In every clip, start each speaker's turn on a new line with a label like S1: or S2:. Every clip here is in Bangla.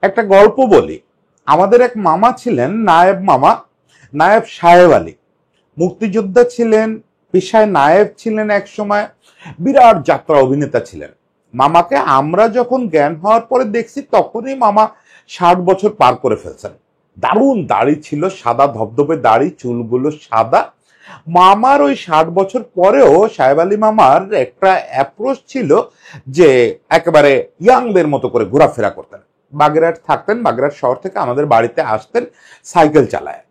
S1: একটা গল্প বলি। আমাদের এক মামা ছিলেন, নায়েব মামা, নায়েব সাহেব আলী। মুক্তিযোদ্ধা ছিলেন, পেশায় নায়েব ছিলেন, এক সময় বিরাট যাত্রা অভিনেতা ছিলেন। মামাকে আমরা যখন জ্ঞান হওয়ার পরে দেখছি তখনই মামা 60 বছর পার করে ফেলছেন। দারুণ দাড়ি ছিল, সাদা ধবধবে দাড়ি, চুলগুলো সাদা। মামার ওই 60 বছর পরেও সাহেব আলী মামার একটা অ্যাপ্রোচ ছিল যে একেবারে ইয়াংদের মতো করে ঘোরাফেরা করতেন। বাগেরহাট থাকতেন, বাগেরহাট শহর থেকে আমাদের বাড়িতে আসতেন সাইকেল চালায়,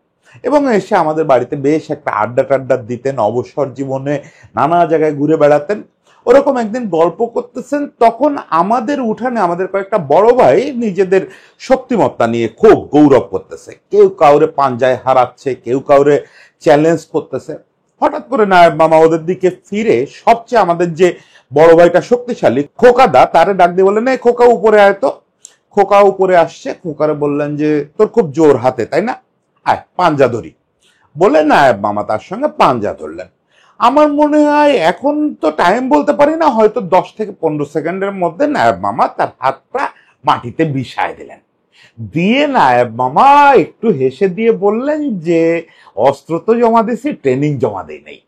S1: এবং এসে আমাদের বাড়িতে বেশ একটা আড্ডা টাড্ডা দিতেন। অবসর জীবনে নানা জায়গায় ঘুরে বেড়াতেন। ওরকম একদিন গল্প করতেছেন, তখন আমাদের উঠানে আমাদের কয়েকটা বড় ভাই নিজেদের শক্তিমত্তা নিয়ে খুব গৌরব করতেছে। কেউ কাউরে পাঞ্জায় হারাচ্ছে, কেউ কাউরে চ্যালেঞ্জ করতেছে। হঠাৎ করে নায়েব মামা ওদের দিকে ফিরে সবচেয়ে আমাদের যে বড় ভাইটা শক্তিশালী খোকাদা, তারে ডাক দিয়ে বললেন, এই খোকা উপরে আয় তো। খোকা উপরে আসছে। খোকারে বললেন যে তোর খুব জোর হাতে তাই না, আয় পাঞ্জা ধরি। বলে নায়েব মামা তার সঙ্গে পাঞ্জা ধরলেন। আমার মনে হয় এখন তো টাইম বলতে পারি না, হয়তো 10 থেকে 15 সেকেন্ডের মধ্যে নায়েব মামা তার হাতটা মাটিতে বিছায় দিলেন। দিয়ে নায়েব মামা একটু হেসে দিয়ে বললেন যে অস্ত্র তো জমা দিছি, ট্রেনিং জমা দেই নাই।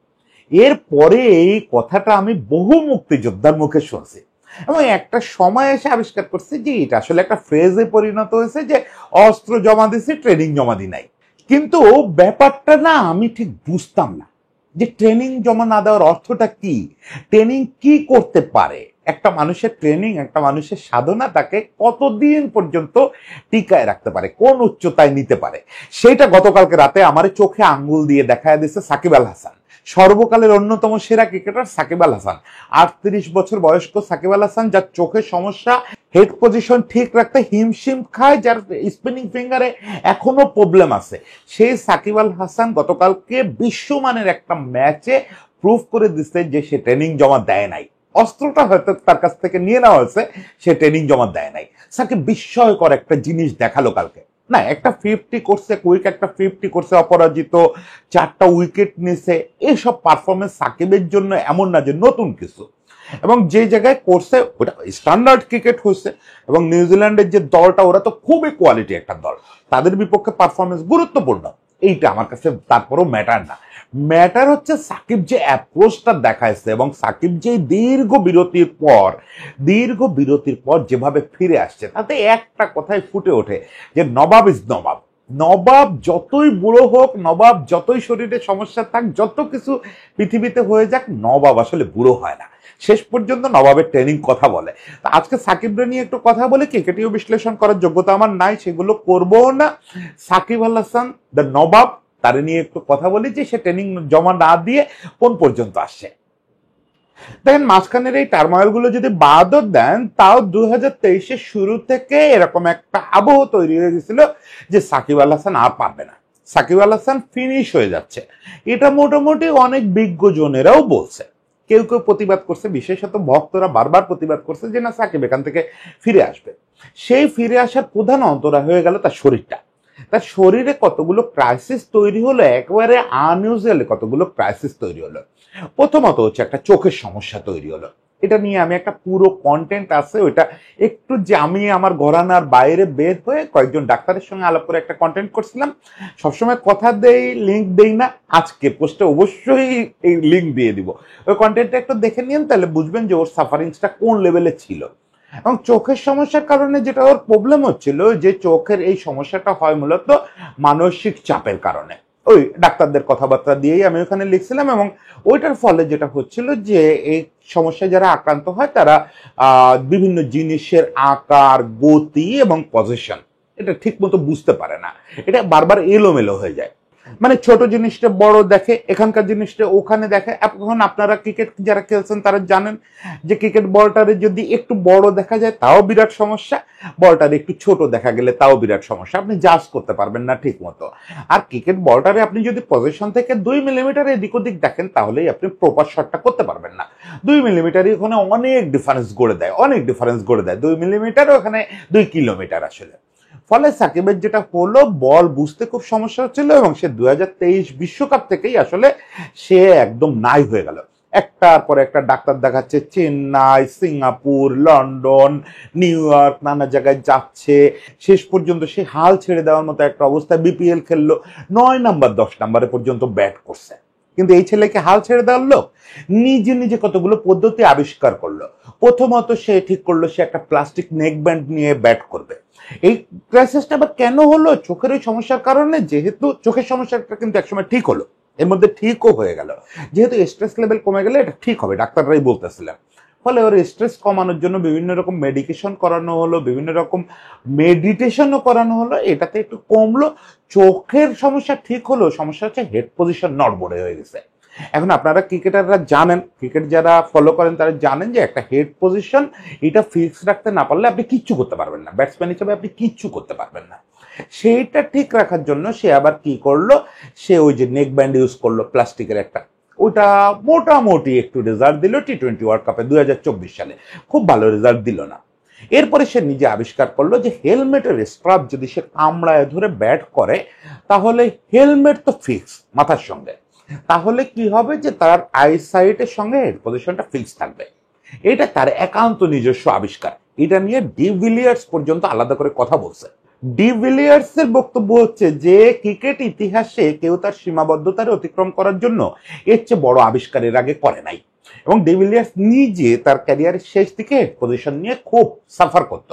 S1: এরপরে এই কথাটা আমি বহু মুক্তিযোদ্ধার মুখে শুনছি, এবং একটা সময় এসে আবিষ্কার করছি যে এটা আসলে একটা ফ্রেজে পরিণত হয়েছে যে অস্ত্র জমা দিছি, ট্রেনিং জমা দি নাই। কিন্তু ব্যাপারটা না আমি ঠিক বুঝতাম না যে ট্রেনিং জমা না দেওয়ার অর্থটা কি, ট্রেনিং কি করতে পারে। একটা মানুষের ট্রেনিং, একটা মানুষের সাধনা তাকে কতদিন পর্যন্ত টিকায় রাখতে পারে, কোন উচ্চতায় নিতে পারে, সেটা গতকালকে রাতে আমার চোখে আঙ্গুল দিয়ে দেখায় দিচ্ছে সাকিব আল হাসান। সর্বকালের অন্যতম সেরা ক্রিকেটার সাকিব আল হাসান, 38 বছর বয়স্ক সাকিব আল হাসান, যার চোখের সমস্যা, হেড পজিশন ঠিক রাখতে হিমশিম খায়, যার স্পিনিং ফিঙ্গারে এখনো প্রবলেম আছে, সেই সাকিব আল হাসান গতকালকে বিশ্বমানের একটা ম্যাচে প্রুভ করে দিচ্ছে যে সে ট্রেনিং জমা দেয় নাই। অস্ত্রটা হয়তো তার কাছ থেকে নিয়ে নেওয়া হয়েছে, সে ট্রেনিং জমা দেয় নাই। সাকিব বিস্ময়কর একটা জিনিস দেখালো কালকে। না, একটা 50 করছে কুইক, একটা 50 করছে অপরাজিত, 4টা উইকেট নিছে। এইসব পারফরমেন্স সাকিবের জন্য এমন না যে নতুন কিছু, এবং যে জায়গায় করছে ওটা স্ট্যান্ডার্ড ক্রিকেট হয়েছে। এবং নিউজিল্যান্ডের যে দলটা, ওরা তো খুবই কোয়ালিটি একটা দল, তাদের বিপক্ষে পারফরমেন্স গুরুত্বপূর্ণ। এইটা আমার কাছে তারপরও ম্যাটার না। ম্যাটার হচ্ছে সাকিব যে অ্যাপ্রোচটা দেখাইছে, এবং সাকিব যে দীর্ঘ বিরতির পর যেভাবে ফিরে আসছে, তাতে একটা কথাই ফুটে ওঠে যে নবাব ইজ নবাব। নবাব যতই বুড়ো হোক, নবাব যতই শরীরে সমস্যা থাক, যত কিছু পৃথিবীতে হয়ে যাক, নবাব আসলে বুড়ো হয় না। শেষ পর্যন্ত নবাবের ট্রেনিং কথা বলে। তা আজকে সাকিবরে নিয়ে একটু কথা বলে, ক্রিকেটীয় বিশ্লেষণ করার যোগ্যতা আমার নাই, সেগুলো করবো না। সাকিব আল হাসান দ্য নবাব, তারে নিয়ে একটু কথা বলি যে সে ট্রেনিং জমা না দিয়ে কোন পর্যন্ত আসছে। দেখেন, মাঝখানের এই টার্ময়েল গুলো যদি বাদও দেন, তাও 2023-এর শুরু থেকে এরকম একটা আবহ তৈরি হয়ে গেছিল যে সাকিব আল হাসান আর পারবে না, সাকিব আল হাসান ফিনিশ হয়ে যাচ্ছে। এটা মোটামুটি অনেক বিজ্ঞজনেরাও বলছে। কেউ কেউ প্রতিবাদ করছে, বিশেষত ভক্তরা বারবার প্রতিবাদ করছে যে না, সাকিব এখান থেকে ফিরে আসবে। সেই ফিরে আসার প্রধান অন্তরা হয়ে গেল তার শরীরটা। তার শরীরে কতগুলো ক্রাইসিস তৈরি হলো, একেবারে আনইউজুয়াল কতগুলো ক্রাইসিস তৈরি হলো। প্রথমত হচ্ছে একটা চোখের সমস্যা তৈরি হলো। এটা নিয়ে আমি একটা পুরো কন্টেন্ট আছে, ওইটা একটু যে আমি আমার ঘরানার বাইরে বের হয়ে কয়েকজন ডাক্তারের সঙ্গে আলাপ করে একটা কন্টেন্ট করছিলাম। সবসময় কথা দেই, লিঙ্ক দেই না, আজকে পোস্টে অবশ্যই এই লিঙ্ক দিয়ে দিব। ওই কন্টেন্টটা একটু দেখে নিন, তাহলে বুঝবেন যে ওর সাফারিংসটা কোন লেভেলে ছিল। এবং চোখের সমস্যার কারণে যেটা ওর প্রবলেম হচ্ছিল, যে চোখের এই সমস্যাটা হয় মূলত মানসিক চাপের কারণে। ওই ডাক্তারদের কথাবার্তা দিয়েই আমি ওখানে লিখছিলাম, এবং ওইটার ফলে যেটা হচ্ছিল যে এই সমস্যায় যারা আক্রান্ত হয় তারা বিভিন্ন জিনিসের আকার, গতি এবং পজিশন এটা ঠিক মতো বুঝতে পারে না। এটা বারবার এলোমেলো হয়ে যায়। মানে ছোট জিনিসটা বড় দেখে, এখানকার জিনিসটা ওখানে দেখে। এখন আপনারা ক্রিকেট যারা খেলছেন তারা জানেন যে ক্রিকেট বলটারে যদি একটু বড় দেখা যায় তাও বিরাট সমস্যা, বলটারে একটু ছোট দেখা গেলে তাও বিরাট সমস্যা, আপনি জাজ করতে পারবেন না ঠিক মতো। আর ক্রিকেট বলটারে আপনি যদি পজিশন থেকে 2 মিলিমিটার এদিক ওদিক দেখেন, তাহলেই আপনি প্রপার শটটা করতে পারবেন না। 2 মিলিমিটারই ওখানে অনেক ডিফারেন্স গড়ে দেয়, 2 মিলিমিটার ওখানে 2 কিলোমিটার আসলে। ফলে সাকিবের যেটা হলো, বল বুঝতে খুব সমস্যা হচ্ছিল, এবং সে 2023 বিশ্বকাপ থেকেই আসলে সে একদম নাই হয়ে গেল। একটার পর একটা ডাক্তার দেখাচ্ছে, Chennai, Singapore, London, new York, নানা জায়গায় যাচ্ছে। শেষ পর্যন্ত সে হাল ছেড়ে দেওয়ার মতো একটা অবস্থা, বিপিএল খেললো, 9 নাম্বার 10 নাম্বারে পর্যন্ত ব্যাট করছে। কিন্তু এই ছেলেকে হাল ছেড়ে দেওয়ার লোক নিজে নিজে কতগুলো পদ্ধতি আবিষ্কার করলো। প্রথমত সে ঠিক করলো সে একটা প্লাস্টিক নেক ব্যান্ড নিয়ে ব্যাট করবে। এই ক্রাইসিসটা আবার কেন হলো? চোখের ওই সমস্যার কারণে। যেহেতু চোখের সমস্যাটা কিন্তু একসময় ঠিক হলো, এর মধ্যে ঠিকও হয়ে গেল, যেহেতু স্ট্রেস লেভেল কমে গেলে এটা ঠিক হবে, ডাক্তাররাই বলতেছিলেন। ফলে ওর স্ট্রেস কমানোর জন্য বিভিন্ন রকম মেডিকেশন করানো হলো, বিভিন্ন রকম মেডিটেশনও করানো হলো, এটাতে একটু কমলো, চোখের সমস্যা ঠিক হলো। সমস্যা হচ্ছে হেড পজিশন নড়বড়ে হয়ে গেছে। এখন আপনারা ক্রিকেটাররা জানেন, ক্রিকেট যারা ফলো করেন তারা জানেন যে একটা হেড পজিশন এটা ফিক্স রাখতে না পারলে আপনি কিচ্ছু করতে পারবেন না, ব্যাটসম্যান হিসেবে আপনি কিচ্ছু করতে পারবেন না। সেইটা ঠিক রাখার জন্য সে আবার কি করলো, সে ওই যে নেক ব্যান্ড ইউজ করলো প্লাস্টিকের একটা, ওটা মোটামুটি একটু রেজাল্ট দিল টি-20 ওয়ার্ল্ড কাপে 2024 সালে, খুব ভালো রেজাল্ট দিল না। এরপরে সে নিজে আবিষ্কার করলো যে হেলমেটের স্ট্রাপ যদি সে কামড়ায় ধরে ব্যাট করে তাহলে হেলমেট তো ফিক্স মাথার সঙ্গে, তাহলে কি হবে যে তার আইসাইটের সঙ্গে হেড পজিশনটা ফিক্স থাকবে। এটা তার একান্ত নিজস্ব আবিষ্কার। এটা নিয়ে ডিভিলিয়ার্স পর্যন্ত আলাদা করে কথা বলছে। ডিভিলিয়ার্স এর বক্তব্য হচ্ছে যে ক্রিকেট ইতিহাসে কেউ তার সীমাবদ্ধতার অতিক্রম করার জন্য এর চেয়ে বড় আবিষ্কার এর আগে করে নাই। এবং ডিভিলিয়ার্স নিজে তার ক্যারিয়ারের শেষ দিকে পজিশন নিয়ে খুব সাফার করত,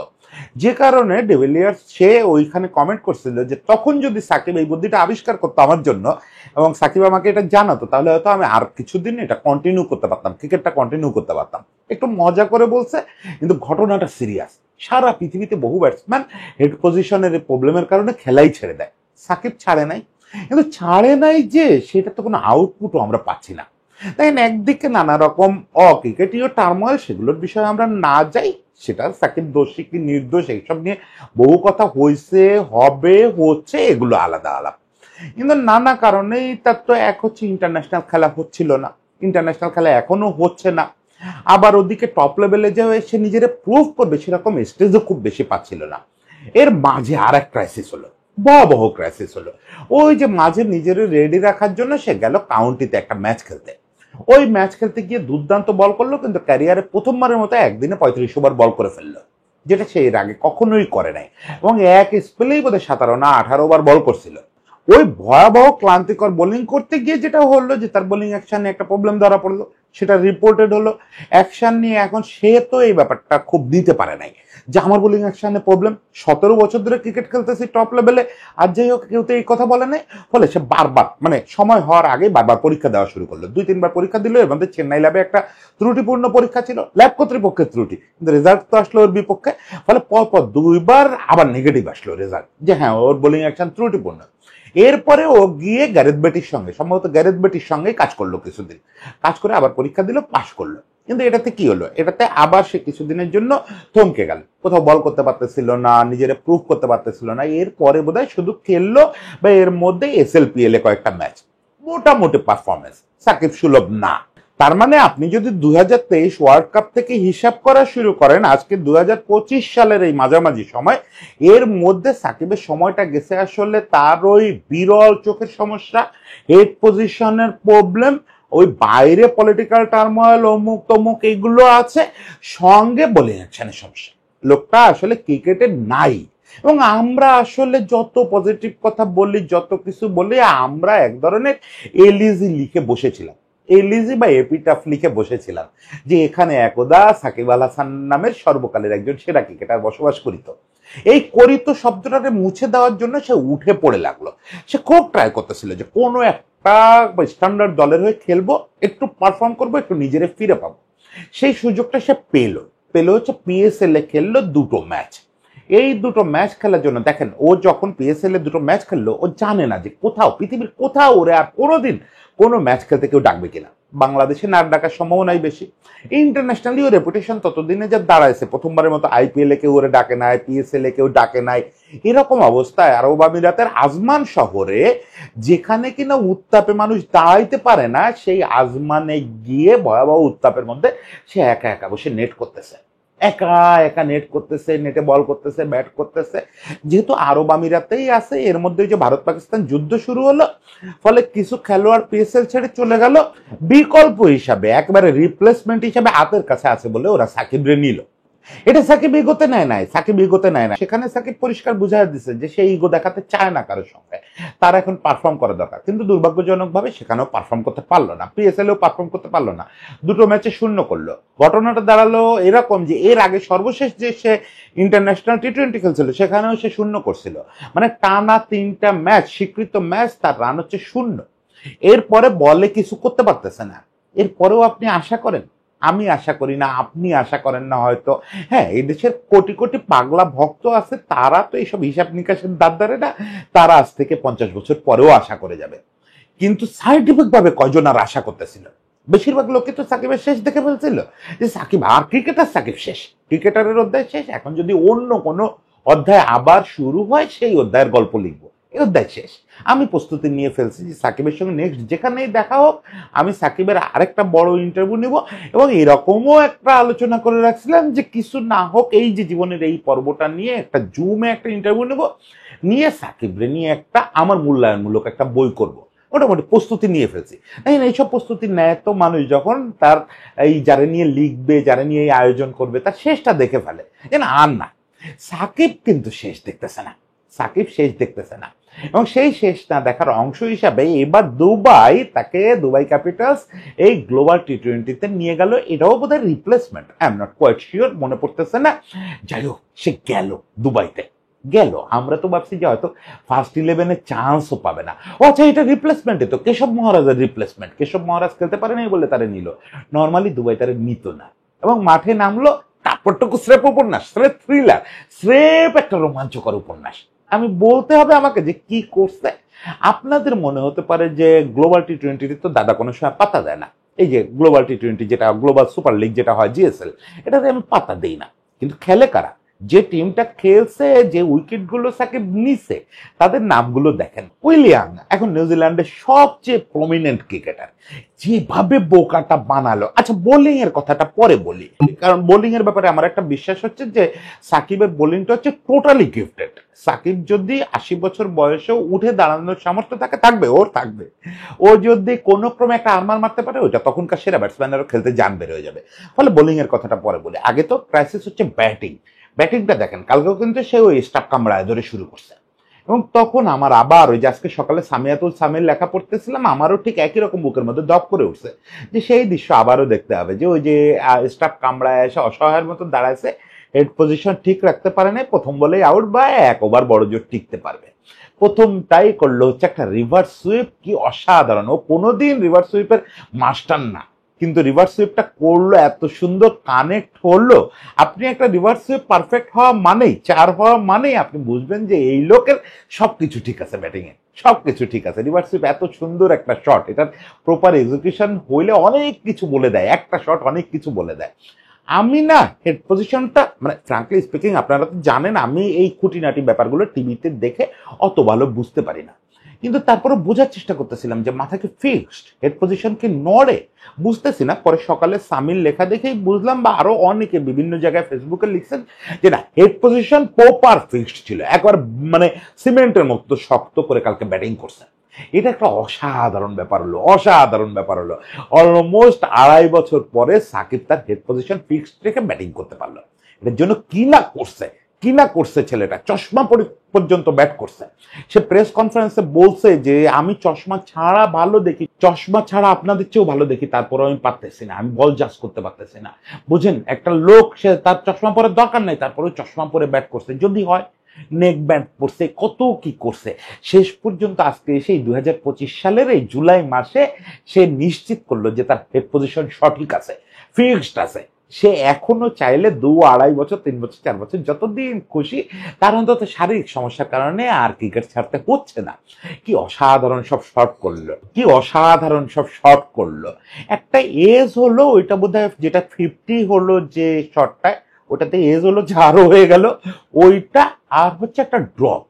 S1: যে কারণে ডিভিলিয়ার্স সে ওইখানে কমেন্ট করছিল যে তখন যদি সাকিব এই বুদ্ধিটা আবিষ্কার করতো আমার জন্য এবং সাকিব আমাকে এটা জানাতো তাহলে হয়তো আমি আর কিছুদিন এটা কন্টিনিউ করতে পারতাম, ক্রিকেটটা কন্টিনিউ করতে পারতাম। একটু মজা করে বলছে, কিন্তু ঘটনাটা সিরিয়াস। সারা পৃথিবীতে বহু ব্যাটসম্যান হেড পজিশনের প্রবলেমের কারণে খেলাই ছেড়ে দেয়, সাকিব ছাড়ে নাই। কিন্তু ছাড়ে নাই যে সেটা তো কোনো আউটপুটও আমরা পাচ্ছি না। তাই একদিকে নানা রকম অক্রিকেটীয় টার্মোয়েল, সেগুলোর বিষয়ে আমরা না যাই, সেটা সাকিব দোষী কি নির্দোষ এইসব নিয়ে বহু কথা হয়েছে, হবে, হচ্ছে, এগুলো আলাদা আলাদা। কিন্তু নানা কারণেই তার তো এক হচ্ছে ইন্টারন্যাশনাল খেলা হচ্ছিল না, ইন্টারন্যাশনাল খেলা এখনো হচ্ছে না। আবার ওদিকে টপ লেভেলে যে সে নিজের প্রুভ করবে সেরকম স্টেজও খুব বেশি পাচ্ছিল না। এর মাঝে আর এক ক্রাইসিস হলো, ভয়াবহ ক্রাইসিস হলো। ওই যে মাঝে নিজের রেডি রাখার জন্য সে গেল কাউন্টিতে একটা ম্যাচ খেলতে। ওই ম্যাচ খেলতে গিয়ে দুর্দান্ত বল করলো, কিন্তু ক্যারিয়ারে প্রথমবারের মতো একদিনে 35 ওভার বল করে ফেললো, যেটা সে এর আগে কখনোই করে নাই। এবং এক স্পেলেই বোধহয় 17 না 18 ওভার বল করছিল। ওই ভয়াবহ ক্লান্তিকর বোলিং করতে গিয়ে যেটা হলো যে তার বোলিং অ্যাকশনে একটা প্রবলেম ধরা পড়লো, সেটা রিপোর্টেড হলো। অ্যাকশন নিয়ে এখন সে তো এই ব্যাপারটা খুব দিতে পারে নাই যে আমার বোলিং অ্যাকশনে প্রবলেম, 17 বছর ধরে ক্রিকেট খেলতেছি টপ লেভেলে, আর যাই হোক কেউ তো এই কথা বলে নাই। ফলে সে বারবার মানে সময় হওয়ার আগে বারবার পরীক্ষা দেওয়া শুরু করলো, 2-3 বার পরীক্ষা দিল। এর মধ্যে চেন্নাই ল্যাবে একটা ত্রুটিপূর্ণ পরীক্ষা ছিল, ল্যাব কর্তৃপক্ষের ত্রুটি, কিন্তু রেজাল্ট তো আসলো ওর বিপক্ষে। ফলে পরপর 2 বার আবার নেগেটিভ আসলো রেজাল্ট, যে হ্যাঁ ওর বোলিং অ্যাকশন ত্রুটিপূর্ণ। এরপরে ও গিয়ে গ্যারেথ বেটির সঙ্গে, সম্ভবত গ্যারেথ বেটির সঙ্গে কাজ করলো কিছুদিন, কাজ করে আবার পরীক্ষা দিল, পাশ করলো। কিন্তু এটাতে কি হলো, এটাতে আবার সে কিছুদিনের জন্য থমকে গেল, কোথাও বল করতে পারতেছিল না, নিজের প্রুভ করতে পারতেছিল না। এরপরে বোধহয় শুধু খেললো বা এর মধ্যে SLPL এ কয়েকটা ম্যাচ, মোটামুটি পারফরমেন্স সাকিব সুলভ না। তার মানে আপনি যদি 2023 ওয়ার্ল্ড কাপ থেকে হিসাব করা শুরু করেন আজকে 2025 সালের এই মাঝামাঝি সময়, এর মধ্যে সাকিবের সময়টা গেছে আসলে তার ওই বিরল চোখের সমস্যা, হেড পজিশনের প্রবলেম, ওই বাইরে পলিটিক্যাল টার্মোয়েল, অমুক তমুক এগুলো আছে, সঙ্গে বোলিং অ্যাকশনের সমস্যা। লোকটা আসলে ক্রিকেটে নাই। এবং আমরা আসলে যত পজিটিভ কথা বলি, যত কিছু বলি, আমরা এক ধরনের এলিজি লিখে বসেছিলাম, এলিজি বা এপিটাফ লিখে বসেছিলাম যে এখানে একদা সাকিব আল হাসান নামের সর্বকালের একজন সেরা ক্রিকেটার বসবাস করিত। এই করিত শব্দটাকে মুছে দেওয়ার জন্য সে উঠে পড়ে লাগলো। সে খুব ট্রাই করতেছিল যে কোনো একটা স্ট্যান্ডার্ড দলের হয়ে খেলবো, একটু পারফর্ম করবো, একটু নিজেরে ফিরে পাবো। সেই সুযোগটা সে পেলো হচ্ছে PSL এ খেললো 2টো ম্যাচ। এই 2টো ম্যাচ খেলার জন্য দেখেন, ও যখন PSL এ 2টো ম্যাচ খেললো ও জানে না যে কোথাও পৃথিবীর কোথাও ওরে আর কোনোদিন কোনো ম্যাচ খেলতে কেউ ডাকবে কিনা। বাংলাদেশে না ডাকার সম্ভাবনাই বেশি। ইন্টারন্যাশনালি ও রেপুটেশন ততদিনে যা দাঁড়াইছে, প্রথমবারের মতো IPL এ কেউ ওরে ডাকে নাই, PSL এ কেউ ডাকে নাই। এরকম অবস্থায় আরব আমিরাতের আজমান শহরে, যেখানে কিনা উত্তাপে মানুষ দাঁড়াইতে পারে না, সেই আজমানে গিয়ে ভয়াবহ উত্তাপের মধ্যে সে একা একা বসে নেট করতেছে। একা একা নেট করতেছে, নেটে বল করতেছে, ব্যাট করতেছে। যেহেতু আরব আমিরাতেই আছে, এর মধ্যে যে ভারত পাকিস্তান যুদ্ধ শুরু হলো, ফলে কিছু খেলোয়াড় পিএসএল ছেড়ে চলে গেল। বিকল্প হিসাবে একবারে রিপ্লেসমেন্ট হিসাবে হাতের কাছে আছে বলে ওরা সাকিবরে নিল। এটা সাকিব ইগোতে নেয় নাই, সাকিব ইগোতে নেয় না। সেখানে সাকিব পরিষ্কার বুঝাই দিচ্ছে যে সে ইগো দেখাতে চায় না কারোর সঙ্গে, তার এখন পারফর্ম করা দরকার। কিন্তু দুর্ভাগ্যজনক ভাবে সেখানেও পারফর্ম করতে পারলো না, পিএসএলও পারফর্ম করতে পারলো না, দুটো ম্যাচে শূন্য করলো। ঘটনাটা দাঁড়ালো এরকম যে এর আগে সর্বশেষ যে সে ইন্টারন্যাশনাল টি-20 খেলছিল সেখানেও সে শূন্য করছিল, মানে টানা 3টা ম্যাচ, স্বীকৃত ম্যাচ, তার রান হচ্ছে শূন্য। এরপরে বলে কিছু করতে পারতেছে না। এরপরেও আপনি আশা করেন? আমি আশা করি না, আপনি আশা করেন না হয়তো। হ্যাঁ, এই দেশের কোটি কোটি পাগলা ভক্ত আছে, তারা তো এইসব হিসাব নিকাশের দাঁত ধরে না, তারা আজ থেকে 50 বছর পরেও আশা করে যাবে। কিন্তু সাইন্টিফিক ভাবে কয়জন আর আশা করতেছিল? বেশিরভাগ লোকে তো সাকিবের শেষ দেখে ফেলছিল যে সাকিব আর ক্রিকেটার, সাকিব শেষ, ক্রিকেটারের অধ্যায় শেষ, এখন যদি অন্য কোনো অধ্যায় আবার শুরু হয় সেই অধ্যায়ের গল্প লিখবো, এই অধ্যায় শেষ। আমি প্রস্তুতি নিয়ে ফেলছি যে সাকিবের সঙ্গে নেক্সট যেখানেই দেখা হোক আমি সাকিবের আরেকটা বড় ইন্টারভিউ নিব, এবং এরকমও একটা আলোচনা করে রাখছিলাম যে কিছু না হোক এই যে জীবনের এই পর্বটা নিয়ে একটা জুমে একটা ইন্টারভিউ নেব, নিয়ে সাকিবরে নিয়ে একটা আমার মূল্যায়নমূলক একটা বই করব, মোটামুটি প্রস্তুতি নিয়ে ফেলছি। এইসব প্রস্তুতি নেয় তো মানুষ যখন তার এই যারা নিয়ে লিখবে, যারা নিয়ে এই আয়োজন করবে, তার শেষটা দেখে ফেলে। আর না, সাকিব কিন্তু শেষ দেখতেছে না, সাকিব শেষ দেখতেছে না। এবং সেই শেষ না দেখার অংশ হিসাবে এবার দুবাই ক্যাপিটালস এই গ্লোবাল টি-20তে নিয়ে গেল। এটাও বোধহয় replacement, I am not quite sure, মনে পড়তেছে না। যাই হোক, সে গেল দুবাইতে, গেল। আমরা তো ভাবছি যে হয়তো ফার্স্ট 11-এ চান্সও পাবে না। ও আচ্ছা, এটা রিপ্লেসমেন্টে তো কেশব মহারাজের রিপ্লেসমেন্ট, কেশব মহারাজ খেলতে পারে নাই বলে তারা নিল। নর্মালি দুবাই তারা নিত না, এবং মাঠে নামলো। তারপরটুকু স্রেফ উপন্যাস, স্রেফ থ্রিলার, স্রেফ একটা রোমাঞ্চকর উপন্যাস। আমি বলতে হবে আমাকে যে কি করছে। আপনাদের মনে হতে পারে যে গ্লোবাল টি-20 তো দাদা কোনো সময় পাতা দেয় না, এই যে গ্লোবাল টি-20 যেটা গ্লোবাল সুপার লিগ যেটা হয় জিএসএল, এটাতে আমি পাতা দেই না। কিন্তু খেলে কারা? যে টিমটা খেলছে, যে উইকেট গুলো সাকিব নিছে, তাদের নামগুলো দেখেন। উইলিয়াম এখন নিউজিল্যান্ডের সবচেয়ে প্রমিনেন্ট ক্রিকেটার, যেভাবে বোকাটা বানালো। আচ্ছা, বোলিং এর কথাটা পরে বলি, কারণ বোলিং এর ব্যাপারে আমার একটা বিশ্বাস হচ্ছে যে সাকিবের বোলিংটা হচ্ছে টোটালি গিফটেড। সাকিব যদি 80 বছর বয়সেও উঠে দাঁড়ানোর সামর্থ্য থাকে, থাকবে, ওর থাকবে। ও যদি কোনো ক্রমে একটা আরমার মারতে পারে, ওইটা তখনকার সেরা ব্যাটসম্যানেরও খেলতে জান বের হয়ে যাবে। ফলে বোলিং এর কথাটা পরে বলি, আগে তো ক্রাইসিস হচ্ছে ব্যাটিং। ব্যাটিংটা দেখেন, কালকেও কিন্তু সে ওই স্টাফ কামড়ায় ধরে শুরু করছে। এবং তখন আমার আবার ওই যে আজকে সকালে সামিয়াতুল সামির লেখা পড়তেছিলাম, আমারও ঠিক একই রকম বুকের মধ্যে দপ করে উঠছে যে সেই দৃশ্য আবারও দেখতে হবে, যে ওই যে স্টাফ কামড়ায় এসে অসহায়ের মতো দাঁড়াইছে, হেড পজিশন ঠিক রাখতে পারে না, প্রথম বলেই আউট, বা 1 ওভার বড় জোর টিকতে পারবে। প্রথমটাই করলো হচ্ছে একটা রিভার্স সুইপ, কি অসাধারণ! ও কোনোদিন রিভার্স সুইপের মাস্টার না, কিন্তু রিভার্স সুইপটা করলো, এত সুন্দর কানেক্ট হলো। আপনি একটা রিভার্স সুইপ পারফেক্ট হওয়া মানেই, 4 হওয়া মানেই আপনি বুঝবেন যে এই লোকের সবকিছু ঠিক আছে, ব্যাটিং এ সবকিছু ঠিক আছে। রিভার্স সুইপ এত সুন্দর একটা শট, এটার প্রপার এক্সিকিউশন হইলে অনেক কিছু বলে দেয়, একটা শট অনেক কিছু বলে দেয়। আমি না হেড পজিশনটা, মানে ফ্রাঙ্কলি স্পিকিং, আপনারা তো জানেন আমি এই খুঁটিনাটি ব্যাপারগুলো টিভিতে দেখে অত ভালো বুঝতে পারি না, কিন্তু তারপরে বোঝার চেষ্টা করতেছিলাম যে মাথা কি ফিক্সড, হেড পজিশন কি নড়ে, বুঝতেছি না। পরে সকালে সামিল লেখা দেখেই বুঝলাম, বা আরো অনেকে বিভিন্ন জায়গায় ফেসবুকে লিখছেন যে না, হেড পজিশন প্রপার ফিক্সড ছিল, একবার মানে সিমেন্টের মতো শক্ত করে কালকে ব্যাটিং করছে। এটা একটা অসাধারণ ব্যাপার হলো, অসাধারণ ব্যাপার হলো। অলমোস্ট 2.5 বছর পরে সাকিব তার হেড পজিশন ফিক্সড রেখে ব্যাটিং করতে পারলো। এটার জন্য কি না করছে, কি না করছে ছেলেটা, চশমা পর্যন্ত ব্যাট করছে। সে প্রেস কনফারেন্সে বলছে যে আমি চশমা ছাড়া ভালো দেখি, চশমা ছাড়া আপনাদের চেয়েও ভালো দেখি, তারপরে আমি পারতেছি না, আমি বল জাজ করতে পারতেছি না। বুঝেন, একটা লোক, সে তার চশমা পরার দরকার নাই, তারপরে চশমা পরে ব্যাট করছে, যদি হয় নেক ব্যান্ড পড়ছে, কত কি করছে। শেষ পর্যন্ত আজকে সেই 2025 সালের এই জুলাই মাসে সে নিশ্চিত করলো যে তার হেড পজিশন সঠিক আছে, ফিক্সড আছে। সে এখনো চাইলে 2-2.5 বছর, 3 বছর, 4 বছর, যতদিন খুশি, তার অন্তত শারীরিক সমস্যার কারণে আর ক্রিকেট ছাড়তে হচ্ছে না। কি অসাধারণ সব শট করলো, কি অসাধারণ সব শট করলো। একটা এজ হলো, ওইটা বোধহয় যেটা 50 হলো যে শটটা, ওটাতে এজ হলো ঝাড়ো হয়ে গেল ওইটা, আর হচ্ছে একটা ড্রপ।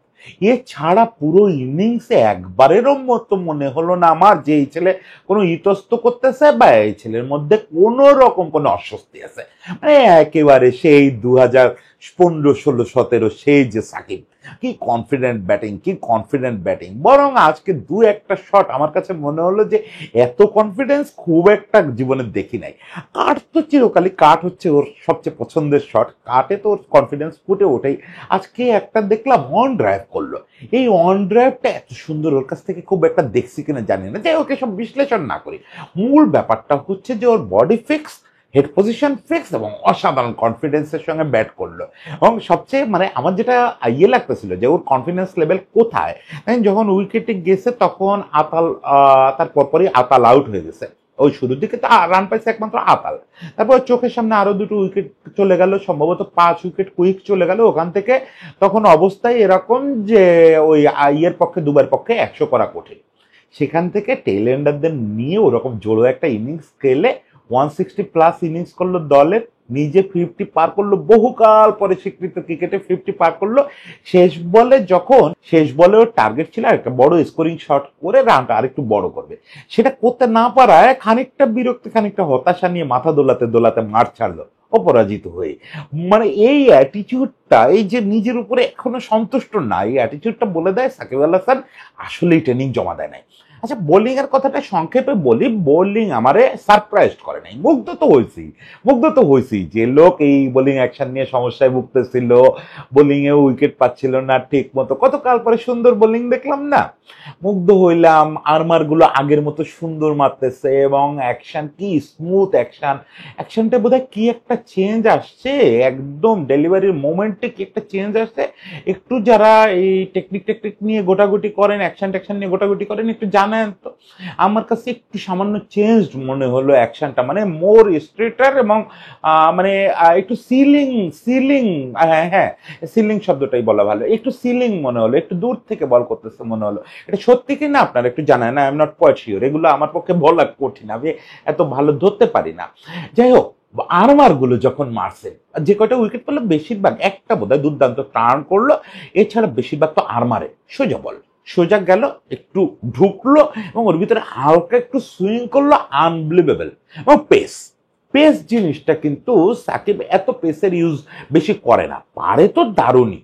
S1: এছাড়া পুরো ইনিংসে একবারেরও মতো মনে হলো না আমার যে এই ছেলে কোনো ইতস্ত করতেছে বা এই ছেলের মধ্যে কোনো রকম কোনো অস্বস্তি আছে। মানে একেবারে সেই 2015, 16, 17 সেই যে সাকিব, কি কনফিডেন্ট ব্যাটিং, কি কনফিডেন্ট ব্যাটিং। বরং আজকে দু একটা শট আমার কাছে মনে হলো যে এত কনফিডেন্স খুব একটা জীবনে দেখি নাই। কাট তো চিরকালই, কাট হচ্ছে ওর সবচেয়ে পছন্দের শট, কাটে তো ওর কনফিডেন্স ফুটে ওঠেই। আজকে একটা দেখলাম অন ড্রাইভ করলো, এই অন ড্রাইভটা এত সুন্দর ওর কাছ থেকে খুব একটা দেখছি কিনা জানি না, যাই ওকে সব বিশ্লেষণ না করি। মূল ব্যাপারটা হচ্ছে যে ওর body fix, head position fix এবং অসাধারণ কনফিডেন্সের সঙ্গে ব্যাট করলো। এবং সবচেয়ে মানে আমার যেটা ইয়ে লাগতেছিল যে ওর কনফিডেন্স লেভেল কোথায়, যখন উইকেটে গেছে তখন আতাল, তার পরপরই আতাল আউট হয়ে গেছে। ওই শুরুর দিকে তো রান পাইছে একমাত্র আতাল, তারপর চোখের সামনে আরো দুটো উইকেট চলে গেল, সম্ভবত 5 উইকেট কুইক চলে গেল ওখান থেকে। তখন অবস্থায় এরকম যে ওই ইয়ের পক্ষে, দুবার পক্ষে 100 করা কঠিন। সেখান থেকে টেল এন্ডারদের নিয়ে ওরকম জোড়ো একটা ইনিংস খেলে 160+ ইনিংস করলো দলের, নিজে 50 পার করলো, বহুকাল পরে স্বীকৃত ক্রিকেটে 50 পার করলো। শেষ বলে ওর টার্গেট ছিল একটা বড় স্কোরিং শট করে রানটা আরেকটু বড় করবে, সেটা করতে না পারায় খানিকটা বিরক্তি, খানিকটা হতাশা নিয়ে মাথা দোলাতে দোলাতে মাঠ ছাড়লো অপরাজিত হয়ে। মানে এই অ্যাটিটিউডটা, এই যে নিজের উপরে এখনো সন্তুষ্ট না, এই অ্যাটিটিউডটা বলে দেয় সাকিব আল হাসান আসলেই ট্রেনিং জমা দেয় নাই। আচ্ছা, বোলিং এর কথাটা সংক্ষেপে বলি, বোলিং আমারে সারপ্রাইজ করে নাই, মুগ্ধ তো হয়েছি যে লোক এই বোলিং অ্যাকশন নিয়ে সমস্যায় ভুগতেছিল, বোলিং এ উইকেট পাচ্ছিল না ঠিক মতো, কতকাল পরে সুন্দর বোলিং দেখলাম না, মুগ্ধ হইলাম। আর্মার গুলো আগের মতো সুন্দর মারতেছে এবং অ্যাকশন কি স্মুথ অ্যাকশনটা বোধহয় কি একটা চেঞ্জ আসছে, একদম ডেলিভারির মোমেন্টে কি একটা চেঞ্জ আসছে। একটু যারা এই টেকনিক নিয়ে গোটাগুটি করেন, অ্যাকশন নিয়ে গোটাগুটি করেন, একটু জানেন তো, আমার কাছে একটু সামান্য চেঞ্জ মনে হলো অ্যাকশনটা, মানে মোর স্ট্রেটার এবং মানে একটু সিলিং, হ্যাঁ সিলিং শব্দটাই বলা ভালো, একটু সিলিং মনে হলো, একটু দূর থেকে বল করতেছে মনে হলো। এটা সত্যি কি না আপনারা একটু জানায় না, I am not quite sure, এগুলো আমার পক্ষে বলা কঠিন, আমি এত ভালো ধরতে পারি না। যাই হোক, আর্মার গুলো যখন মারছে, যে কয়টা উইকেট পেলো বেশিরভাগ, একটা বোধহয় দুর্দান্ত টার্ন করলো, এছাড়া বেশিরভাগ তো আর্মারে সোজা বল, সোজা গেল, একটু ঢুকলো এবং ওর ভিতরে হালকা একটু সুইং করলো, আনবিলিভেবল। এবং পেস জিনিসটা কিন্তু সাকিব এত পেসের ইউজ বেশি করে না, পারে তো দারুণই।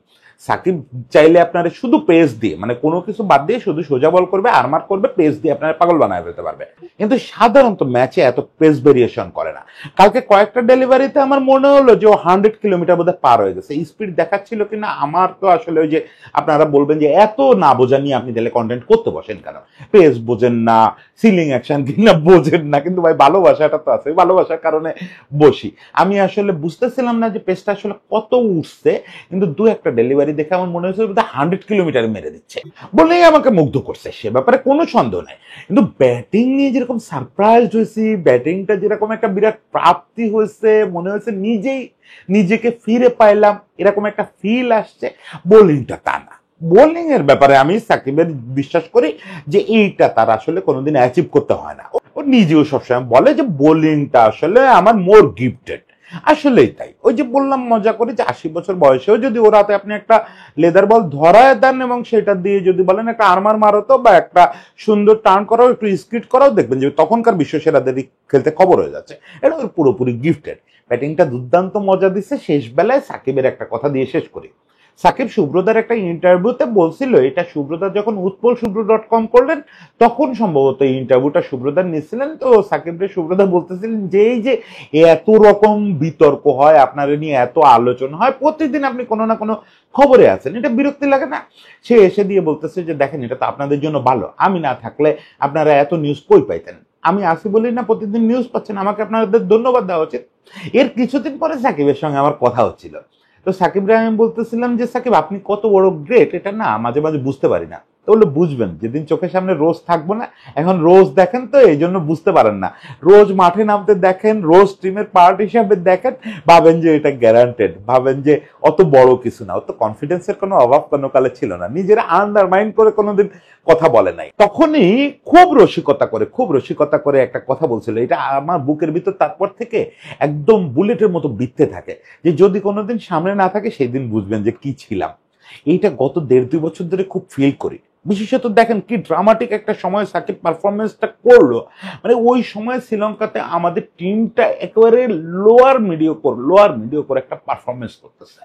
S1: সাকিব চাইলে আপনারা শুধু পেস দিয়ে, মানে কোনো কিছু বাদ দিয়ে শুধু সোজা বল করবে, আর্মার করবে, পেস দিয়ে আপনারা পাগল বানায় ফেলতে পারবে, কিন্তু সাধারণত ম্যাচে এত পেস ভেরিয়েশন করে না। কালকে কয়েকটা ডেলিভারিতে আমার মনে হলো যে ও 100 কিলোমিটার বোধহয় পার হয়ে গেছে, স্পিড দেখাচ্ছিল কিনা আমার তো আসলে ওই যে আপনারা বলবেন যে এত না বোঝা নিয়ে আপনি তাহলে কন্টেন্ট করতে বসেন কেন, পেস বোঝেন না, সিলিং অ্যাকশন কিনা বোঝেন না, কিন্তু ভাই ভালোবাসাটা তো আছে, ভালোবাসার কারণে বসি। আমি আসলে বুঝতেছিলাম না যে পেসটা আসলে কত উঠছে, কিন্তু দু একটা ডেলিভারি দেখে আমার মনে হয়েছিল 100 কিলোমিটার মেরে দিচ্ছে, বলেই আমাকে মুগ্ধ করছে, সে ব্যাপারে কোনো সন্দেহ নাই। কিন্তু ব্যাটিং নিয়ে যেরকম সারপ্রাইজ হয়েছি, ব্যাটিংটা যেরকম একটা বিরাট প্রাপ্তি হয়েছে, মনে হয়েছে নিজেকে ফিরে পাইলাম, এরকম একটা ফিল আসছে, বোলিংটা তা না। বোলিং এর ব্যাপারে আমি সাকিবের বিশ্বাস করি যে এইটা তার আসলে কোনোদিন অ্যাচিভ করতে হয় না। ও নিজেও সবসময় বলে যে বোলিংটা আসলে আমার মোর গিফটেড, আসলেই তাই। ওই যে বললাম মজা করে যে 80 বছর বয়সেও যদি ওর হাতে আপনি একটা লেদার বল ধরায় দেন এবং সেটা দিয়ে যদি বলেন একটা আর্মার মারতো বা একটা সুন্দর টার্ন করাও, একটু স্কিট করাও, দেখবেন যে তখনকার বিশ্বসেরাদেরই খেলতে খবর হয়ে যাচ্ছে। এটা ওর পুরোপুরি গিফটেড। ব্যাটিংটা দুর্দান্ত মজা দিচ্ছে। শেষ বেলায় সাকিবের একটা কথা দিয়ে শেষ করি। সাকিব শুভ্রদার একটা ইন্টারভিউতে বলছিল, এটা শুভ্রদা যখন উৎপল শুভ্র.com করলেন তখন সম্ভবত এই ইন্টারভিউটা শুভ্রদার নিয়েছিলেন। তো সাকিবরে শুভ্রদা বলতেছিলেন যে এই যে এত রকম বিতর্ক হয়, আপনার নিয়ে এত আলোচনা হয়, প্রতিদিন আপনি কোনো না কোনো খবরে আছেন, এটা বিরক্তি লাগে না? সে এসে দিয়ে বলতেছে যে দেখেন, এটা তো আপনাদের জন্য ভালো, আমি না থাকলে আপনারা এত নিউজ কই পাইতেন, আমি আসি বলি না প্রতিদিন নিউজ পাচ্ছেন, আমাকে আপনাদের ধন্যবাদ দেওয়া উচিত। এর কিছুদিন পরে সাকিবের সঙ্গে আমার কথা হচ্ছিল, তো সাকিব আমি বলতেছিলাম যে সাকিব আপনি কত বড় গ্রেট, এটা না মাঝে মাঝে বুঝতে পারি না। তো বললো বুঝবেন যেদিন চোখের সামনে রোজ থাকবো না, এখন রোজ দেখেন তো এই জন্য বুঝতে পারেন না, রোজ মাঠে নামতে দেখেন, রোজ টিমের পার্ট হিসাবে দেখেন, ভাবেন যে এটা গ্যারান্টেড, ভাবেন যে অত বড় কিছু না। অত কনফিডেন্সের কোনো অভাব কোনো কালে ছিল না, নিজেরা আন্ডারমাইন্ড করে কোনোদিন কথা বলে নাই। তখনই খুব রসিকতা করে একটা কথা বলছিল, এটা আমার বুকের ভিতর তারপর থেকে একদম বুলেটের মতো বিঁধতে থাকে, যে যদি কোনোদিন সামনে না থাকে সেই দিন বুঝবেন যে কি ছিলাম। এইটা গত 1.5-2 বছর ধরে খুব ফিল করি। বিশেষত দেখেন কি ড্রামাটিক একটা সময় সাকিব পারফরমেন্সটা করলো, মানে ওই সময় শ্রীলঙ্কাতে আমাদের টিমটা একেবারে লোয়ার মিডিওকর একটা পারফরমেন্স করতেছে।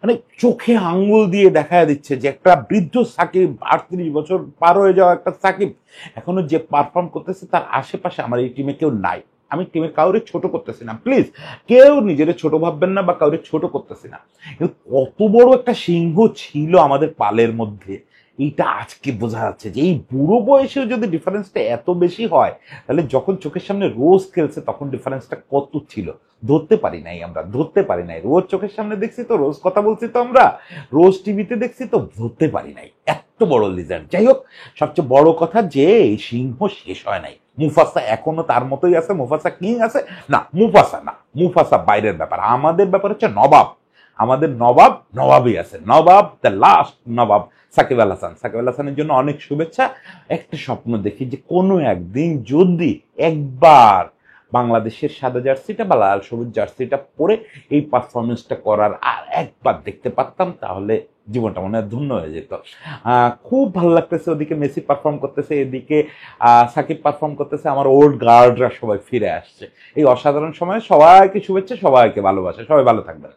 S1: মানে চোখে আঙ্গুল দিয়ে দেখা দিচ্ছে যে একটা বৃদ্ধ সাকিব, 38 বছর পার হয়ে যাওয়া একটা সাকিব এখনো যে পারফর্ম করতেছে তার আশেপাশে আমার এই টিমে কেউ নাই। আমি টিমে কাউরে ছোট করতেছি না, প্লিজ কেউ নিজের ছোট ভাববেন না বা কাউরে ছোট করতেছি না, কিন্তু কত বড় একটা সিংহ ছিল আমাদের পালের মধ্যে এইটা আজকে বোঝা যাচ্ছে যে এই বুড়ো বয়সেও যদি ডিফারেন্সটা এত বেশি হয়, তাহলে যখন চোখের সামনে রোজ খেলছে তখন ডিফারেন্সটা কত ছিল ধরতে পারি নাই, আমরা ধরতে পারি নাই। রোজ চোখের সামনে দেখছি তো, রোজ কথা বলছি তো, আমরা রোজ টিভিতে দেখছি তো, ধরতে পারি নাই এত বড় লিজেন্ড। যাই হোক, সবচেয়ে বড় কথা যে এই সিংহ শেষ হয় নাই। মুফাসা এখনো তার মতোই আছে, মুফাসা কিং আছে না, মুফাসা না, মুফাসা বাইরের ব্যাপার। আমাদের ব্যাপার হচ্ছে নবাব, আমাদের নবাব নবাবই আছে, নবাব দ্য লাস্ট নবাব সাকিব আল হাসান। সাকিব আল হাসানের জন্য অনেক শুভেচ্ছা। একটা স্বপ্ন দেখি যে কোনো একদিন যদি একবার বাংলাদেশের সাদা জার্সিটা বা লাল সবুজ জার্সিটা পরে এই পারফরমেন্সটা করার আর একবার দেখতে পারতাম, তাহলে জীবনটা মনে হয় ধন্য হয়ে যেত। খুব ভালো লাগতেছে, ওদিকে মেসি পারফর্ম করতেছে, এদিকে সাকিব পারফর্ম করতেছে, আমার ওল্ড গার্ডরা সবাই ফিরে আসছে। এই অসাধারণ সময়ে সবাইকে শুভেচ্ছা, সবাইকে ভালোবাসা, সবাই ভালো থাকবেন।